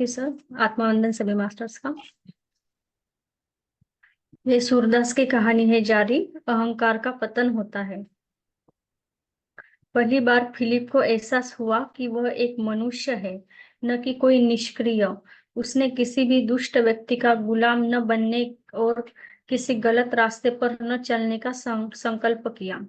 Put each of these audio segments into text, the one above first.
जी sir, आत्मवंदन सभी masters का। ये सूरदास की कहानी है जारी। अहंकार का पतन होता है। पहली बार फिलिप को एहसास हुआ कि वह एक मनुष्य है, न कि कोई निष्क्रिय। उसने किसी भी दुष्ट व्यक्ति का गुलाम न बनने और किसी गलत रास्ते पर न चलने का संकल्प किया।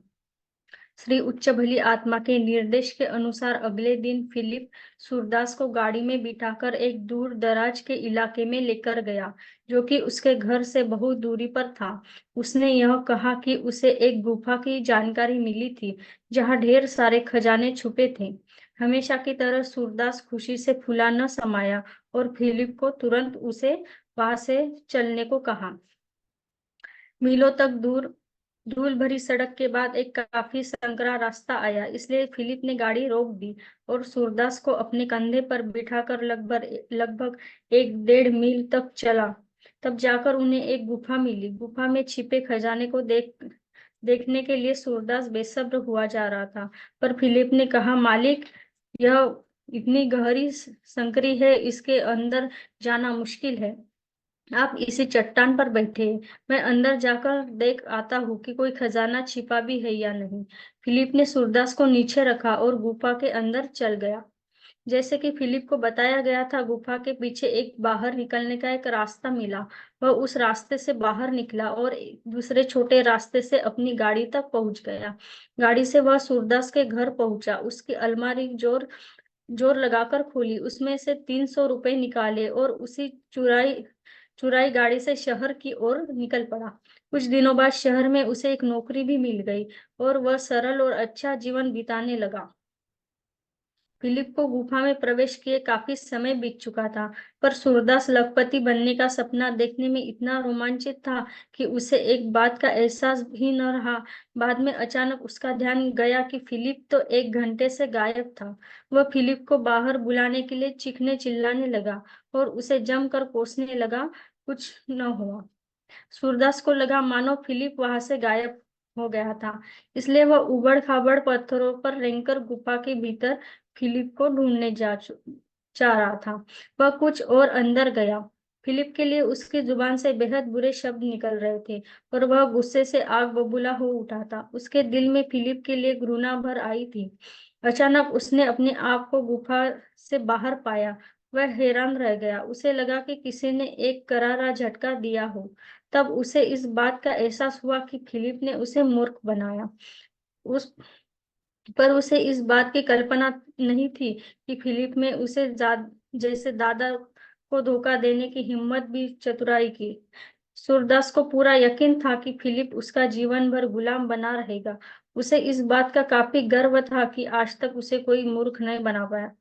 श्री उच्च भली आत्मा के निर्देश के अनुसार अगले दिन फिलिप सूरदास को गाड़ी में बिठाकर एक दूर दराज के इलाके में लेकर गया, जो कि उसके घर से बहुत दूरी पर था। उसने यह कहा कि उसे एक गुफा की जानकारी मिली थी, जहां ढेर सारे खजाने छुपे थे। हमेशा की तरह सूरदास खुशी से फूला न समाया और फिलिप को तुरंत उसे वहां से चलने को कहा। मीलों तक दूर धूल भरी सड़क के बाद एक काफी संकरा रास्ता आया, इसलिए फिलिप ने गाड़ी रोक दी और सूरदास को अपने कंधे पर बिठाकर लगभग लगभग 1-1.5 मील तक चला। तब जाकर उन्हें एक गुफा मिली। गुफा में छिपे खजाने को देखने के लिए सूरदास बेसब्र हुआ जा रहा था, पर फिलिप ने कहा, मालिक, यह इतनी गहरी संकरी है, इसके अंदर जाना मुश्किल है। आप इसी चट्टान पर बैठे, मैं अंदर जाकर देख आता हूँ कि कोई खजाना छिपा भी है या नहीं। फिलिप ने सूरदास को नीचे रखा और गुफा के अंदर चल गया। जैसे कि फिलिप को बताया गया था, गुफा के पीछे एक बाहर निकलने का एक रास्ता मिला। वह उस रास्ते से बाहर निकला और एक दूसरे छोटे रास्ते से अपनी गाड़ी तक पहुंच गया। गाड़ी से वह सूरदास के घर पहुंचा। उसकी अलमारी जोर जोर लगाकर खोली, उसमें से 300 रुपए निकाले और उसी चुराई चुराई गाड़ी से शहर की ओर निकल पड़ा। कुछ दिनों बाद शहर में उसे एक नौकरी भी मिल गई और वह सरल और अच्छा जीवन बिताने लगा। फिलिप को गुफा में प्रवेश किए काफी समय बीत चुका था, पर सूरदास लखपति बनने का सपना देखने में इतना रोमांचित था कि उसे एक बात का एहसास भी न रहा। बाद में अचानक उसका ध्यान गया कि फिलिप तो 1 घंटे से गायब था। वह फिलिप को बाहर बुलाने के लिए चीखने चिल्लाने लगा और उसे जमकर कोसने लगा। कुछ न हुआ। सूरदास को लगा मानो फिलिप वहां से गायब हो गया था, इसलिए वह उबड़ खाबड़ पत्थरों पर रेंगकर गुफा के भीतर फिलिप को ढूंढने जा रहा था। वह कुछ और अंदर गया। फिलिप के लिए उसकी जुबान से बेहद बुरे शब्द निकल रहे थे और वह गुस्से से आग बबूला हो उठा था। उसके दिल में फिलिप के लिए घृणा भर आई थी। अचानक उसने अपने आप को गुफा से बाहर पाया। वह हैरान रह गया। उसे लगा कि किसी ने एक करारा झटका दिया हो। तब उसे इस बात का एहसास हुआ कि फिलिप ने उसे मूर्ख बनाया। उस पर उसे इस बात की कल्पना नहीं थी कि फिलिप में उसे जैसे दादा को धोखा देने की हिम्मत भी चतुराई की। सूरदास को पूरा यकीन था कि फिलिप उसका जीवन भर गुलाम बना रहेगा। उसे इस बात का काफी गर्व था कि आज तक उसे कोई मूर्ख नहीं बना पाया।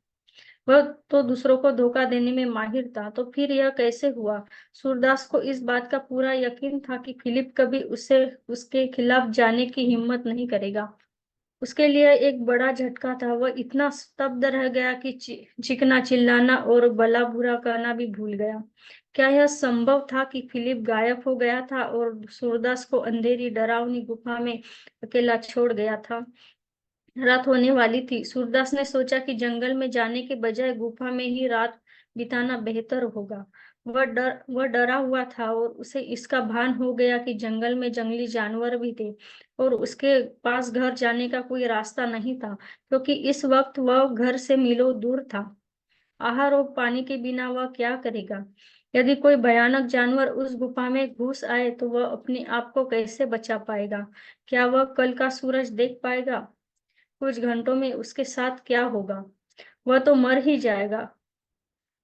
वह तो दूसरों को धोखा देने में माहिर था, तो फिर यह कैसे हुआ? सूरदास को इस बात का पूरा यकीन था कि फिलिप कभी उसे उसके खिलाफ जाने की हिम्मत नहीं करेगा। उसके लिए एक बड़ा झटका था। वह इतना स्तब्ध रह गया कि चीखना चिल्लाना और भला बुरा कहना भी भूल गया। क्या यह संभव था कि फिलिप गायब हो गया था और सूरदास को अंधेरी डरावनी गुफा में अकेला छोड़ गया था? रात होने वाली थी। सूरदास ने सोचा कि जंगल में जाने के बजाय गुफा में ही रात बिताना बेहतर होगा। वह डरा हुआ था और उसे इसका भान हो गया कि जंगल में जंगली जानवर भी थे और उसके पास घर जाने का कोई रास्ता नहीं था, क्योंकि इस वक्त वह घर से मीलों दूर था। आहार और पानी के बिना वह क्या करेगा? यदि कोई भयानक जानवर उस गुफा में घुस आए तो वह अपने आप को कैसे बचा पाएगा? क्या वह कल का सूरज देख पाएगा? कुछ घंटों में उसके साथ क्या होगा? वह तो मर ही जाएगा।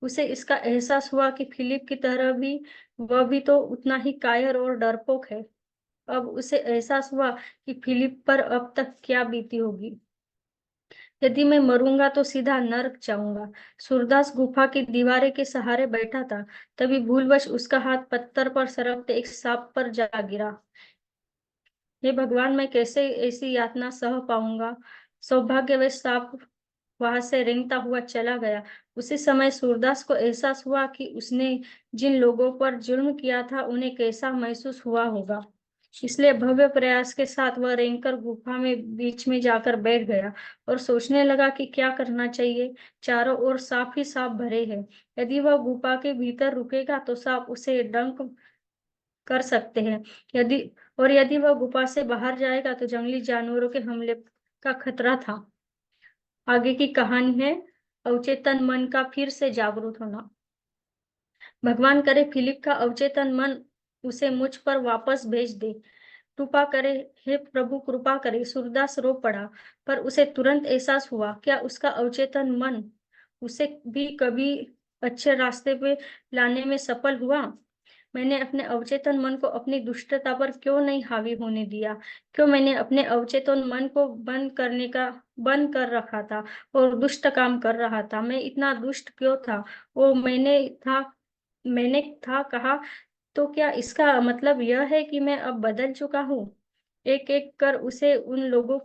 उसे इसका एहसास हुआ कि फिलिप की तरह भी वह भी तो उतना ही कायर और डरपोक है। अब उसे एहसास हुआ कि फिलिप पर अब तक क्या बीती होगी। यदि मैं मरूंगा तो सीधा नर्क जाऊंगा। सूरदास गुफा की दीवारें के सहारे बैठा था। तभी भूलवश उसका हाथ पत्थर पर सरकते एक सांप पर जा गिरा। हे भगवान, मैं कैसे ऐसी यातना सह पाऊंगा? सौभाग्यवश सांप वहां से रेंगता हुआ चला गया। उसी समय सूरदास को एहसास हुआ कि उसने जिन लोगों पर जुल्म किया था उन्हें कैसा महसूस हुआ होगा। इसलिए भव्य प्रयास के साथ वह रेंगकर गुफा में बीच में जाकर बैठ गया और सोचने लगा कि क्या करना चाहिए। चारों ओर सांप ही सांप भरे हैं। यदि वह गुफा के भीतर रुकेगा तो सांप उसे डंक कर सकते हैं। यदि यदि वह गुफा से बाहर जाएगा तो जंगली जानवरों के हमले का खतरा था। आगे की कहानी है अवचेतन मन का फिर से जागरूक होना। भगवान करे फिलिप का अवचेतन मन उसे मुझ पर वापस भेज दे। कृपा करे, हे प्रभु कृपा करे। सूरदास रो पड़ा, पर उसे तुरंत एहसास हुआ, क्या उसका अवचेतन मन उसे भी कभी अच्छे रास्ते पे लाने में सफल हुआ? मैंने अपने अवचेतन मन को अपनी दुष्टता पर क्यों नहीं हावी होने दिया? क्यों मैंने अपने अवचेतन मन को बंद कर रखा था और दुष्ट काम कर रहा था? मैं इतना दुष्ट क्यों था? वो मैंने था कहा। तो क्या इसका मतलब यह है कि मैं अब बदल चुका हूँ? एक एक कर उसे उन लोगों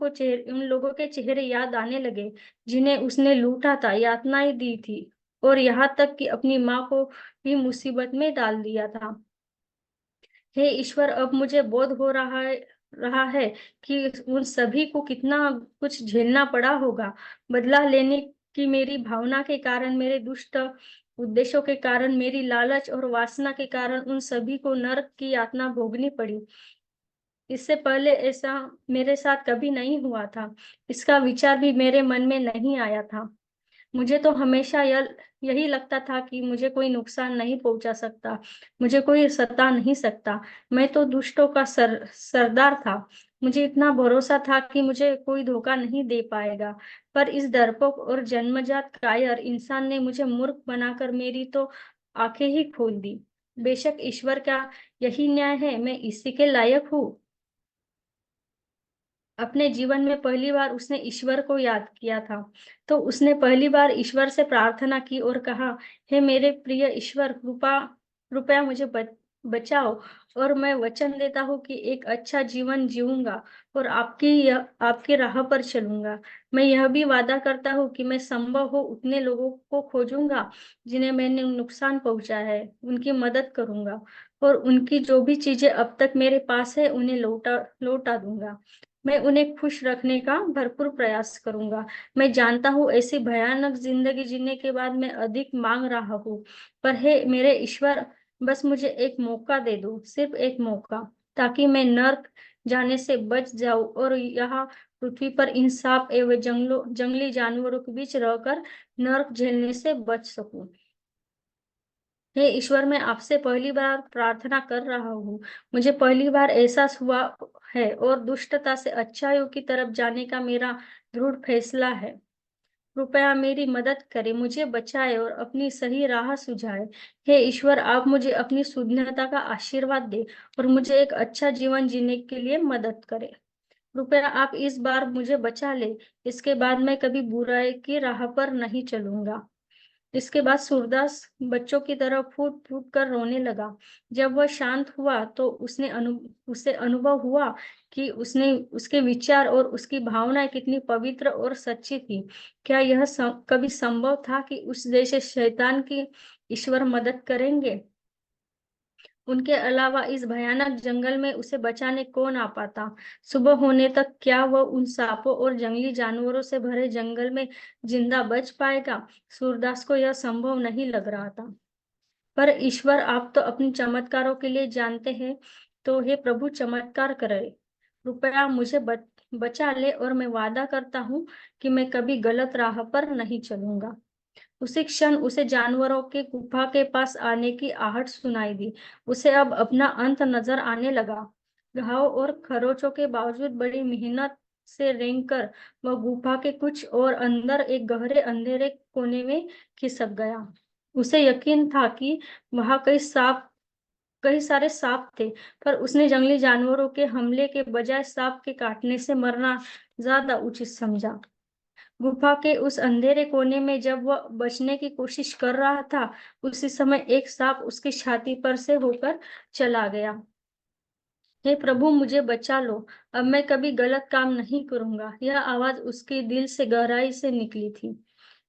के चेहरे याद आने लगे जिन्हें उसने लूटा था, यातनाएं दी थी और यहाँ तक कि अपनी माँ को भी मुसीबत में डाल दिया था। हे ईश्वर, अब मुझे बोध हो रहा है कि उन सभी को कितना कुछ झेलना पड़ा होगा। बदला लेने की मेरी भावना के कारण, मेरे दुष्ट उद्देश्यों के कारण, मेरी लालच और वासना के कारण उन सभी को नरक की यातना भोगनी पड़ी। इससे पहले ऐसा मेरे साथ कभी नहीं हुआ था। इसका विचार भी मेरे मन में नहीं आया था। मुझे तो हमेशा यही लगता था कि मुझे कोई नुकसान नहीं पहुंचा सकता, मुझे कोई सता नहीं सकता। मैं तो दुष्टों का सरदार था। मुझे इतना भरोसा था कि मुझे कोई धोखा नहीं दे पाएगा। पर इस डरपोक और जन्मजात कायर इंसान ने मुझे मूर्ख बनाकर मेरी तो आंखें ही खोल दी। बेशक ईश्वर का यही न्याय है, मैं इसी के लायक हूँ। अपने जीवन में पहली बार उसने ईश्वर को याद किया था। तो उसने पहली बार ईश्वर से प्रार्थना की और कहा, हे मेरे प्रिय ईश्वर, कृपया मुझे बचाओ और मैं वचन देता हूँ कि एक अच्छा जीवन जीऊंगा और आपकी राह पर चलूंगा। मैं यह भी वादा करता हूँ कि मैं संभव हो उतने लोगों को खोजूंगा जिन्हें मैंने नुकसान पहुंचा है, उनकी मदद करूंगा और उनकी जो भी चीजें अब तक मेरे पास है उन्हें लौटा दूंगा। मैं उन्हें खुश रखने का भरपूर प्रयास करूंगा। मैं जानता हूँ ऐसी भयानक जिंदगी जीने के बाद मैं अधिक मांग रहा हूँ, पर हे मेरे ईश्वर, बस मुझे एक मौका दे दो, सिर्फ एक मौका, ताकि मैं नर्क जाने से बच जाऊं और यहाँ पृथ्वी पर इन सांप एवं जंगली जानवरों के बीच रहकर नर्क झेलने से बच सकूं। हे ईश्वर, मैं आपसे पहली बार प्रार्थना कर रहा हूँ। मुझे पहली बार एहसास हुआ है और दुष्टता से अच्छाइयों की तरफ जाने का मेरा दृढ़ फैसला है। कृपया मेरी मदद करें, मुझे बचाए और अपनी सही राह सुझाए। हे ईश्वर, आप मुझे अपनी शुद्धता का आशीर्वाद दें और मुझे एक अच्छा जीवन जीने के लिए मदद करें। कृपया आप इस बार मुझे बचा ले। इसके बाद मैं कभी बुराई की राह पर नहीं चलूंगा। इसके बाद सूरदास बच्चों की तरह फूट फूट कर रोने लगा। जब वह शांत हुआ तो उसे अनुभव हुआ कि उसने उसके विचार और उसकी भावनाएं कितनी पवित्र और सच्ची थी। क्या यह कभी संभव था कि उस जैसे शैतान की ईश्वर मदद करेंगे? उनके अलावा इस भयानक जंगल में उसे बचाने कौन आ पाता? सुबह होने तक क्या वह उन सांपों और जंगली जानवरों से भरे जंगल में जिंदा बच पाएगा? सूरदास को यह संभव नहीं लग रहा था। पर ईश्वर, आप तो अपने चमत्कारों के लिए जानते हैं, तो हे प्रभु चमत्कार करे। कृपया मुझे बचा ले और मैं वादा करता हूँ कि मैं कभी गलत राह पर नहीं चलूंगा। उसी क्षण उसे जानवरों के गुफा के पास आने की आहट सुनाई दी। उसे अब अपना अंत नजर आने लगा। घाव और खरोचों के बावजूद बड़ी मेहनत से रेंगकर वह गुफा के कुछ और अंदर एक गहरे अंधेरे कोने में खिसक गया। उसे यकीन था कि वहां कई सारे सांप थे, पर उसने जंगली जानवरों के हमले के बजाय सांप के काटने से मरना ज्यादा उचित समझा। गुफा के उस अंधेरे कोने में जब वह बचने की कोशिश कर रहा था, उसी समय एक सांप उसकी छाती पर से होकर चला गया। हे प्रभु मुझे बचा लो, अब मैं कभी गलत काम नहीं करूंगा। यह आवाज उसके दिल से गहराई से निकली थी।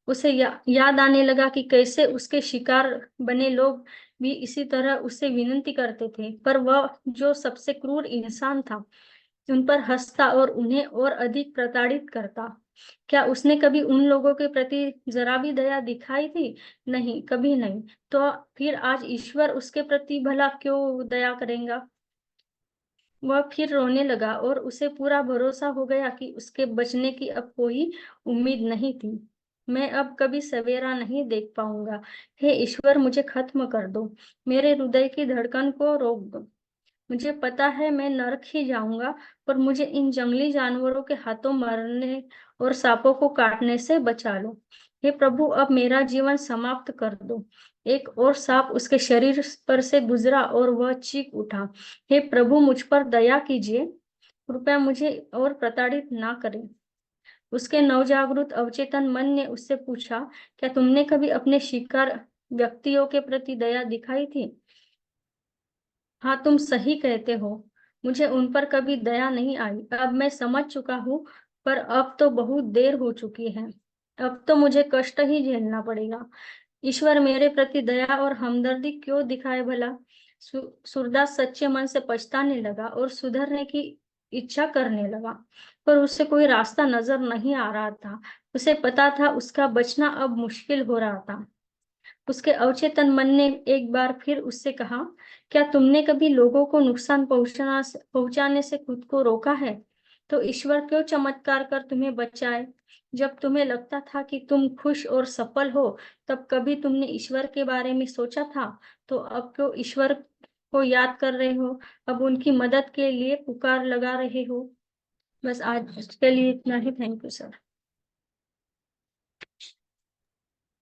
उसे याद आने लगा कि कैसे उसके शिकार बने लोग भी इसी तरह उससे विनती करते थे, पर वह जो सबसे क्रूर इंसान था उन पर हंसता और उन्हें और अधिक प्रताड़ित करता। क्या उसने कभी उन लोगों के प्रति जरा भी दया दिखाई थी? नहीं, कभी नहीं। तो फिर आज ईश्वर उसके प्रति भला क्यों दया करेगा? वह फिर रोने लगा और उसे पूरा भरोसा हो गया कि उसके बचने की अब कोई उम्मीद नहीं थी। मैं अब कभी सवेरा नहीं देख पाऊंगा। हे ईश्वर, मुझे खत्म कर दो। मेरे हृदय की धड़कन को रोक दो। मुझे पता है मैं नरक ही जाऊंगा, पर मुझे इन जंगली जानवरों के हाथों मरने और सांपों को काटने से बचा लो। हे प्रभु, अब मेरा जीवन समाप्त कर दो। एक और सांप उसके शरीर पर से गुजरा और वह चीख उठा, हे प्रभु, मुझ पर दया कीजिए, कृपया मुझे और प्रताड़ित ना करें। उसके नवजागृत अवचेतन मन ने उससे पूछा, क्या तुमने कभी अपने शिकार व्यक्तियों के प्रति दया दिखाई थी? हाँ, तुम सही कहते हो। मुझे उन पर कभी दया नहीं आई। अब मैं समझ चुका हूँ, पर अब तो बहुत देर हो चुकी है। अब तो मुझे कष्ट ही झेलना पड़ेगा। ईश्वर मेरे प्रति दया और हमदर्दी क्यों दिखाए भला? सूरदास सच्चे मन से पछताने लगा और सुधरने की इच्छा करने लगा, पर उसे कोई रास्ता नजर नहीं आ रहा था। उसे पता था उसका बचना अब मुश्किल हो रहा था। उसके अवचेतन मन ने एक बार फिर उससे कहा, क्या तुमने कभी लोगों को नुकसान पहुंचाने से खुद को रोका है? तो ईश्वर क्यों चमत्कार कर तुम्हें बचाए? जब तुम्हें लगता था कि तुम खुश और सफल हो, तब कभी तुमने ईश्वर के बारे में सोचा था? तो अब क्यों ईश्वर को याद कर रहे हो? अब उनकी मदद के लिए पुकार लगा रहे हो? बस आज के लिए इतना ही। Thank you sir.